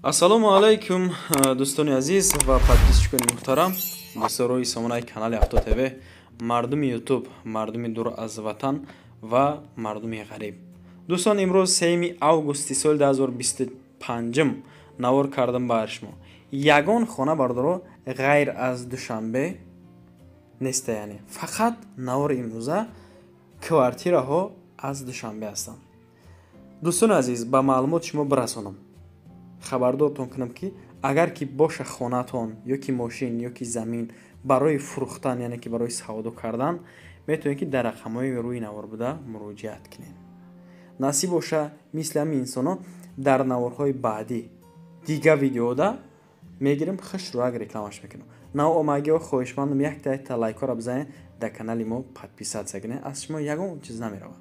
ассалому алайкум дӯстони азиз ва подписчикони муҳтарам, дӯсторои сомонаи канали Авто ТВ, мардуми ютуб, мардуми дур аз ватан ва мардуми ғариб. дӯстон, имрӯз 3 августи соли 2025 навор кардам ба шумо. Ягон хонабардоро ғайр аз душанбе неста, яъне фақат навори имрӯза квартираҳо аз душанбе ҳастанд. дӯстони азиз, ба маълумоти шумо бирасонам. хабардортон кунам ки агар ки боша хонатон ё ки мошин ё ки замин барои фурӯхтан, яъне ки барои савдо кардан, метавонед ки дар рақамҳои рӯи навор буда муроҷиат кунед. насиб боша мисли ҳамин инсоно дар наворҳои баъдӣ дига видеода мегирем, хушрӯяк рекламаш мекунам. наомагиҳо хоҳишмандам як та лайкора бизанед, дар канали мо подписатсия кунед. аз шумо ягон чиз намерава.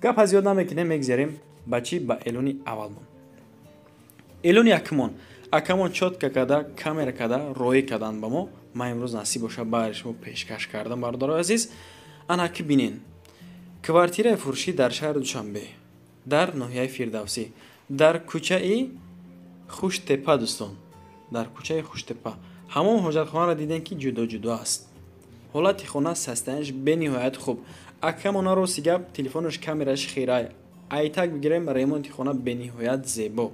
гапа зиёд намекунем, мегзарем ба чӣ? Ба эълони аввалмон. эълони якумон акамон чотка када, камера када роӣ кадан ба мо. ман имрӯз насиб боша баъри шумо пешкаш кардам. бардорои азиз, ана ки бинен квартираи фурӯшӣ дар шаҳри Душанбе, дар ноҳияи Фирдавсӣ, дар кӯчаи Хуштепа. дӯстон, дар кӯчаи Хуштепа ҳамон ҳоҷатхонаро дидем ки ҷудо ҷудо аст. ҳолати хона састаянаш бениҳоят хуб. акамона рости гап, телефонаш камераш хирай. айтак бигирем, ремонти хона бениҳоят зебо.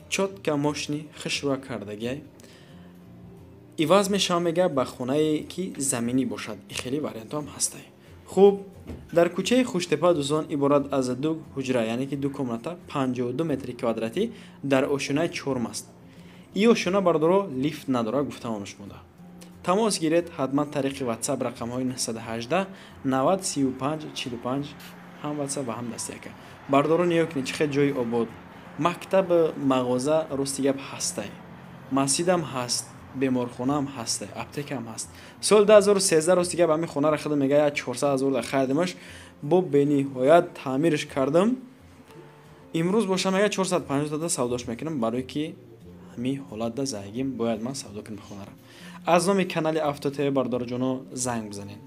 чотка мошини хушрӯя кардагиай. иваз мешавам мега ба хонае ки заминӣ бошад. ихели вариантҳо ҳам ҳастай. хуб, дар кӯчаи Хуштепа дӯстон иборат аз ду ҳуҷра, яъне ки ду комната 52 метри квадратӣ дар ошӯнаи 4 аст. ин ошӯна бардоро лифт надорад, гуфтамон шумода. тамос гиред ҳатман тариқи WhatsApp рақамҳои 918 90 35 45 ҳам WhatsApp ва ҳам дастияка. бардоро ниё кунед, чихел ҷои обод. мактаб, мағоза рости гап ҳастай. масҷидам ҳаст, беморхонаам ҳастай, аптекаам ҳаст. соли 2013 рости гап ҳамин хонара худам мега 400 000 хаridимаш, бо бениҳоят таъмирш кардам. имрӯз бошам мега 450 дада савдош мекунам, барои ки ҳамин ҳолат да зайгим бояд ман савдо кунам хонара. аз номи канали Авто ТВ бардорҷоно занг бизанед.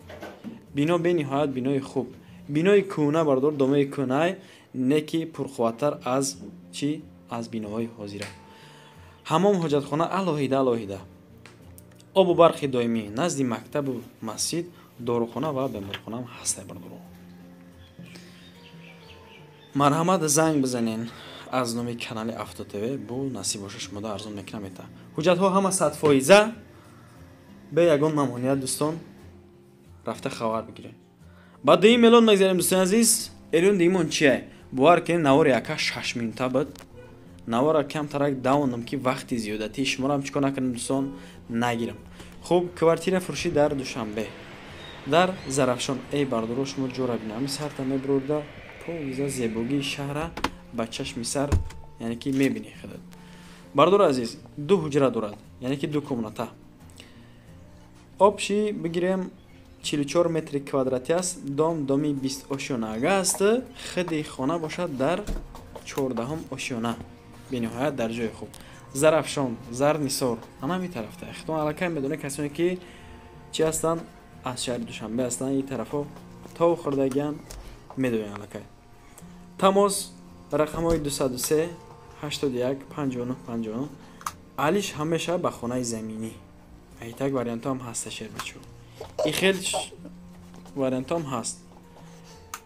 бино бениҳоят бинои хуб. бинои кӯна бардор, домаи кӯнай, не ки пурқувваттар аз чӣ? аз биноҳои ҳозира. ҳамон ҳоҷатхона алоҳида. обу барқи доимӣ назди мактабу масҷид, дорухона ва беморхонаам ҳастай бардоро. марҳамат занг бизанен аз номи канали Авто ТВ. бу насиб боша шумода арзон мекунам мета. ҳуҷҷатҳо ҳама 100% бе ягон мамоният. дӯстон, рафта хабар бигиред. ба дуюм эълон мегзарем. дӯстони азиз, эълони дуюмон чие? бовар кунед, навори яка 6 минута буд. навора камтарак давондам ки вақти зиёдати шуморо ҳам чикор накунам, дӯстон, нагирам. хуб, квартира фурӯшӣ дар Душанбе, дар Зарафшон. бардоро шумо ҷора бинед. ҳамин сарта мебурда повиза зебогии шаҳра ба чашми сар, яъне ки мебинӣ худат. бардори азиз, ду ҳуҷра дорад, яъне ки ду комната. обши бигирем 44 метри квадратӣ аст. доми 20 ошёнага аст. худи хона бошад дар 14 ошёна. бениҳоят дар ҷои хуб. Зарафшон, Зарнисор, ҳамин тарафта. эҳтимол аллакай медонед касоне ки чӣ ҳастанд, аз шаҳри Душанбе ҳастанд, ин тарафо то хӯрдагиам медонед аллакай. тамос рақамҳои 203 81 59 59. алиш ҳамеша ба хонаи заминӣ. айтак вариантҳо ҳам ҳаста шербачӯ. ихел вариантҳо ҳам ҳаст.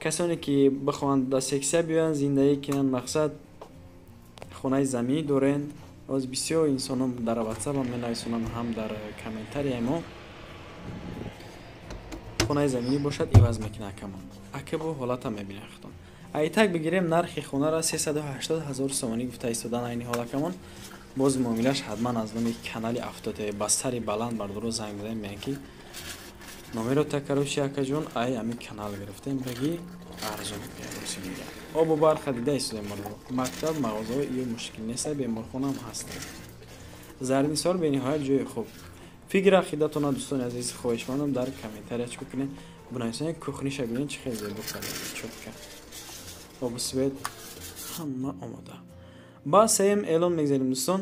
касоне ки бихоҳанд ба сексия биёянд, зиндагӣ кунанд, мақсад хонаи заминӣ дорен. оз бисёр инсонон дар WhatsApp ҳам менависонанд, ҳам дар комментарияи мо. хонаи заминӣ бошад, иваз мекунад акамон. ака бо ҳолата мебинад худон. айтак бигирем, нархи хонара 380 000 сомонӣ гуфта истодан. айни ҳол акамон, боз муомилаш ҳатман аз номи канали Авто ТВ. ба сари баланд бардоро занг бизанем, меян ки номеро такаруши акаҷон, ай ҳамин канал гирифтем, баги арзон мегирам. обу барқ дида истодем бардоро. мактаб, мағозаҳо ё мушкил неста, беморхонаам ҳаст. Зарнисор бениҳоят ҷои хуб. фикр ақидатона дӯстони азиз, хоҳишмандам дар комментария чӣ кунед. бунависонед кухниша бинед, чӣ хел зебо карда, чотка. обу свет ҳама омода. ба сеюм эълон мегзарем дӯстон.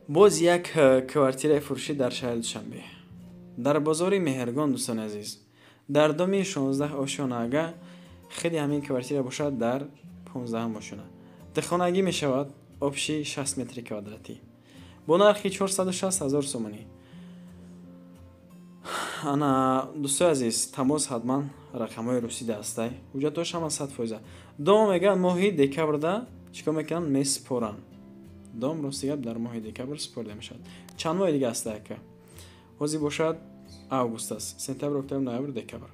боз як квартираи фурӯшӣ дар шаҳри Душанбе, дар бозори Меҳргон. дӯстони азиз, дар доми 16 ошёнага. худи ҳамин квартира бошад дар 15 ошёна. خانگی می شود آبشی 60 متر کوادراتی با نرخ 460,000 سومانی. انا دوستای عزیز تماس حتما رقمای روسی دسته حجتاش هم 100%. دوم میگن ماهی دکبر ده چیکار میکنن میسپرن. دوم راستی گپ در ماه دکبر سپرده میشد. چند ماه دیگه است که حاضی باشد اوگوست است، سپتامبر، اکتبر، نوامبر، دکبر.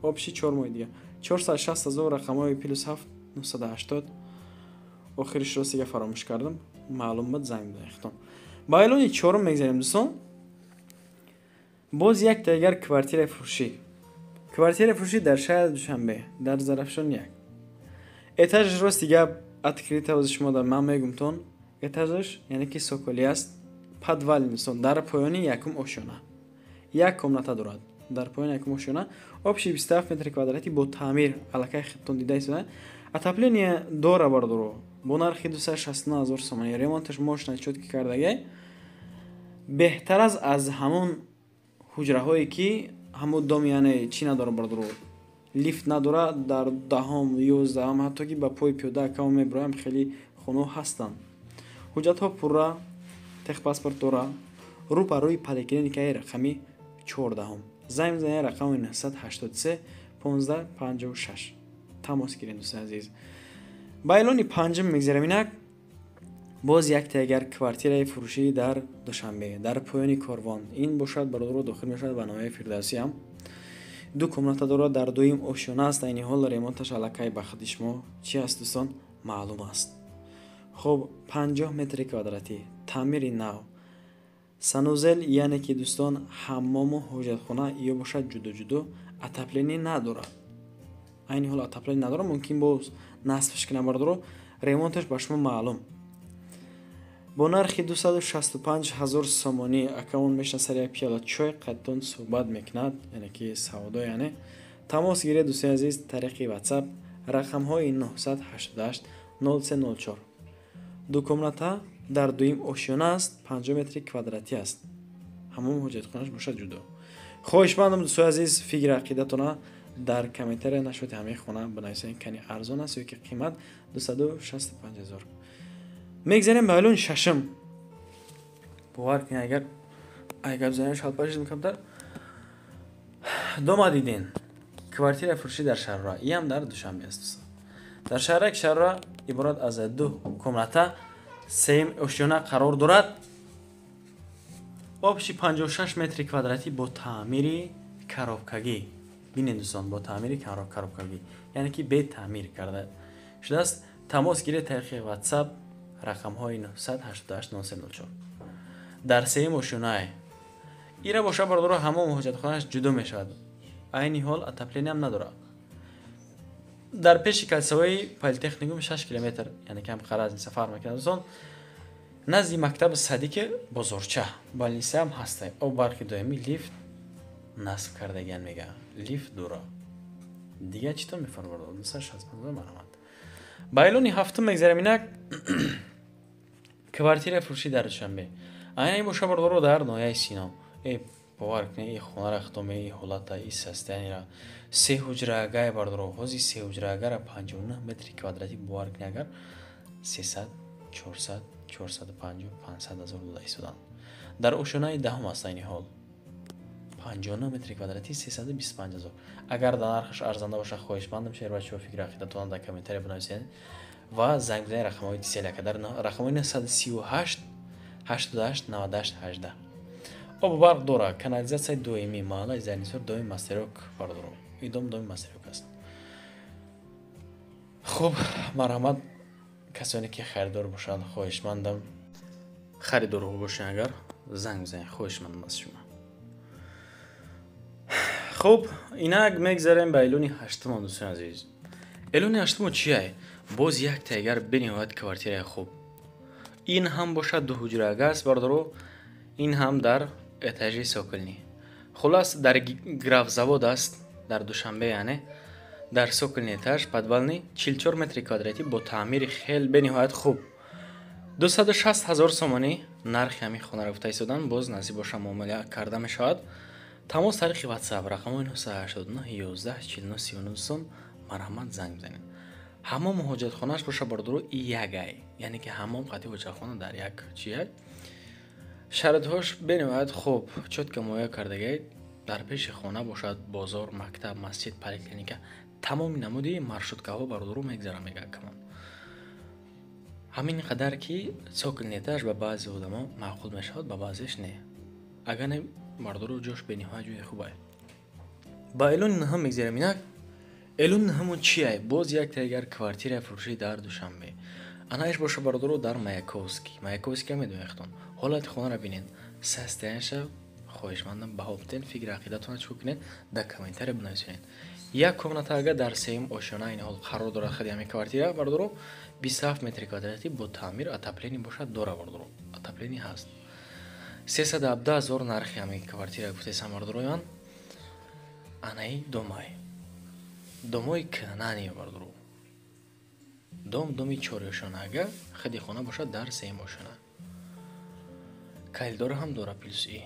آبشی 4 ماه دیگه 460,000 رقمای پلس 7 980. آخرش راستی که فراموش کردم معلومات زنگ داشتم. با اعلان چهارم میگذاریم دوستان. باز یک دیگر کوارتیر فروشی. کوارتیر فروشی در شهر دوشنبه در ظرفشان یک. اتاژ راست دیگه открыто از شما در من میگم تون. اتاژش یعنی که سوکولی است. پادوال نیستن در پایانی یکم آشیانه. یک کمناته دارد. در پایان یکم آشیانه. آبشی 27 متر کوادراتی با تعمیر علاقه خطون دیده است. اتاپلینی داره باردارو. با نرخ 269,000 سومانی. ریمونتش ماشین شد که کردگی. بهتر از همون حجره هایی که همون دام یعنی چی نداره باردارو. لیفت نداره در دهم 11 حتی که با پای پیاده کم میبرایم خیلی خونو هستن. حجت ها پورا تخ پاسپورت داره. رو پر روی پلیکلینی که رقمی 14 زنگ زنگ رقم 983 1556 تماس گیرید دوستان عزیز. با اعلان پنجم میگذرم اینک باز یک تیگر کوارتیر فروشی در دوشنبه در پایان کاروان. این باشد برادر داخل میشد به نام فردوسی هم. دو کمناته دارد در دویم آشیانه است. این حال ریمونتش علاقه به خود شما چی است دوستان معلوم است. خب 50 متر کوادراتی تعمیر نو. سانوزل یعنی که دوستان حمام و حاجت خانه یا باشد جدا جدا اتاپلینی نداره. این حال اتاپلینی نداره ممکن باز نصفش کنه باردارو ریمونتش به شما معلوم. با نرخ 265,000 سومانی اکاون میشن سر یک پیاله چای قدتون صحبت میکند یعنی که سودا یعنی تماس گیرید دوستان عزیز طریق واتساپ رقم های 988 0304. دو کمناته در دویم آشیانه است. 50 متر کوادراتی است. همون حجت خانه‌اش باشد جدا. خواهشمندم دوستان عزیز فکر عقیدتون در کامنتر نشوت همه خونه بنویسین کنی ارزان است یا که قیمت 265,000. میگذاریم به اعلان ششم. باور کنید اگر بزنیم شاید پاشید میکنم در دو دیدین کوارتیر فروشی در شهر را ای هم در دوشنبه است. در شهر یک شهر را عبارت از دو کمناته سیم آشیانه قرار دارد. آبشی 56 متر کوادراتی با تعمیر کارابکاگی. ببینید دوستان با تعمیر کارابکاگی یعنی که به تعمیر کرده شده است. تماس گیرید طریق واتساپ رقم های 988 9304. در سیم آشیانه ایره باشه باردارو همون حاجت خانه‌اش جدا میشود. عین حال اتاپلینی هم نداره. در پیش کلسوی پلیتکنیکوم 6 کیلومتر یعنی کم قرض سفر میکنه دوستان. نزدیک مکتب صدیق بزرگچه بالنیسه هم هسته. او برخی دائمی لیفت نصب کردگی میگه لیفت داره. دیگه چطور میفرمارد دوستاش از من مرحمت. با اعلان هفتم میگذرم اینک کوارتیر فروشی در دوشنبه. این باشه باردارو در نایه سینا. ای باور کنید این خونه را ختم ای حالت ای سستانی را سه حجره گای باردارو هزی سه حجره گای 59 متر کوادراتی باور کنید اگر 300 400 450 500,000 دلار سودان در اوشنای دهم است. این حال 59 متر کوادراتی 325,000. اگر در نرخش ارزنده باشه خواهشمندم شیر بچه‌ها فکر عقیدتون در کامنتر بنویسید و زنگ بزنید رقم‌های دیسل که در رقم‌های 938 88 98 18. آب برق داره. کانالیزاسیون دومی محله زنیسور دوم ماستروک باردارو. ایدام دوم ماستروک است. خب مرحمت کسانی که خریدار باشند خواهشمندم خریدار باشین اگر زنگ بزنید خواهشمندم از شما. خب اینک میگذاریم به اعلان هشتم دوستان عزیز. اعلان هشتم چیه؟ باز یک تیگر بنیاد کوارتیر خوب. این هم باشد دو حجره گاز باردارو. این هم در اتاژی سوکلنی. خلاص در گراف زواد است در دوشنبه یعنی در سوکلنی اتاژ پادوالنی 44 متر کوادراتی با تعمیر خیلی بنیاد خوب. 260,000 سومانی نرخ همین خانه را گفته سودان باز نصیب باشه معامله کرده میشود. تماس طریق واتساپ رقم 989 11 49 39 مرحمت زنگ بزنید. ҳаммом ҳоҷатхонааш боша бардуру ягай, яъне ки ҳаммом қати ҳоҷатхона дар як чия шартҳош бенавоят хуб чотка муайян кардагай. дар пеши хона бошад бозор, мактаб, масҷид, поликлиника, тамоми намуди маршруткаҳо бардуру мегзара мегакамон. ҳамин қадар ки сокини этаж ба баъзе одамо маъқул мешавад, ба баъзеш не. агар не бардуру ҷош бениҳоят ҷойи хубае. ба эълони наҳам мегзарем. инак эълони наҳамон чие? Боз як тайгар квартира фурӯшӣ дар Душанбе. анаиш боша бардуру дар Маяковский медонехтон. ҳолати хонара бинед. састаяша хоҳишмандам баҳо битен, фикри ақидатона чӯ кунед, дар комментария бинависонед. як комнатага дар сеюм ошёна ин ҳол қарор дорад хади ҳамин квартира бардуру 27 метри квадратӣ бо таъмир, отопление бошад, дора бардуру. Отопление ҳаст. 317 000 нархи ҳамин квартира гуфтесам бардуроян. анаи домои канани бардуру. доми 4 ошёнага, хади хона бошад дар сеюм ошёна. калидора ҳам дора плюс и.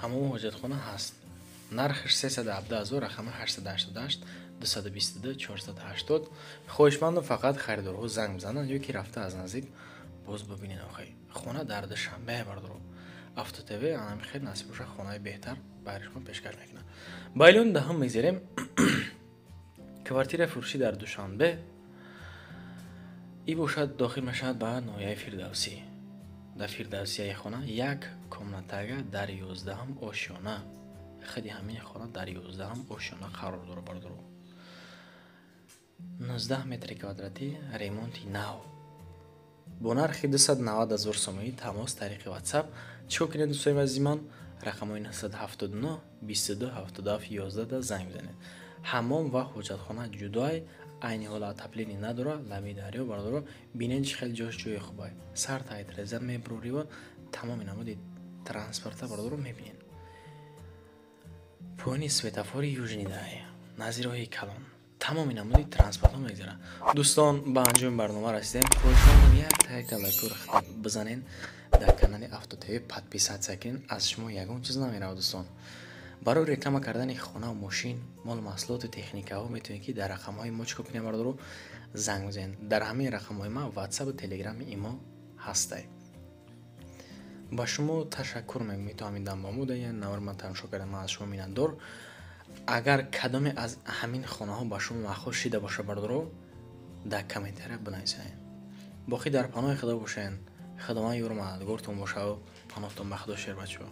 ҳамон ҳоҷатхона ҳаст. нархш 317 000, рақами 888 222 480. хоҳишмандам фақат харидорҳо занг бизананд ё ки рафта аз наздик боз бубинед. охай хона дар Душанбе бардуру. АвтоТВ анами хел насиб боша хонаи беҳтар байри шумо пешкаш мекунад. ба эълони даҳам мегзарем. квартира фурӯшӣ дар Душанбе и бошад дохил мешавад ба ноҳияи Фирдавсӣ. дар Фирдавсияи хона як комнатага дар 11 ошёна. хади ҳамин хона дар 11 ошёна қарор дора бардуру. 19 метри квадратӣ, ремонти нав. бо нархи 290 000 сомонӣ. тамос тариқи WhatsApp. чико кинед дӯстони азизи ман? рақамҳои 979 22 77 11 да занг бизанед. ҳаммом ва ҳоҷатхона ҷудоай, айни ҳола отопление надора, лаби дарё бардуро. бинед чӣ хел ҷош ҷойи хубай. сар таҳи тиреза, мебру ривон, тамоми намуди транспорта бардуро мебинед. поини светофори южни даҳия, назири роҳи калон, тамоми намуди транспортҳо мегзарад. дӯстон, ба анҷоми барнома расидем. хоҳишмандам як тайка лайкор хитоб бизанед, дар канали АвтоТВ подписатсия кунед. аз шумо ягон чиз намеравад дӯстон. барои реклама кардани хона ва мошин, мол маҳсулоту техникаҳо метавонед ки дар рақамҳои мо чико кунед бардуру занг бизанед. дар ҳамин рақамҳои ма WhatsApp, Telegram, имо ҳастай. ба шумо ташаккур метавонидам ба муда я навар ман тамошо кардам. ман аз шумо миннатдор. агар кадоме аз ҳамин хонаҳо ба шумо махсус шида боша бардуру дар комментария бинависонед. боқӣ дар паноҳи худо бошед. худованд ёру мададгортон бошад. паноҳтон ба худо шер бачаҳо.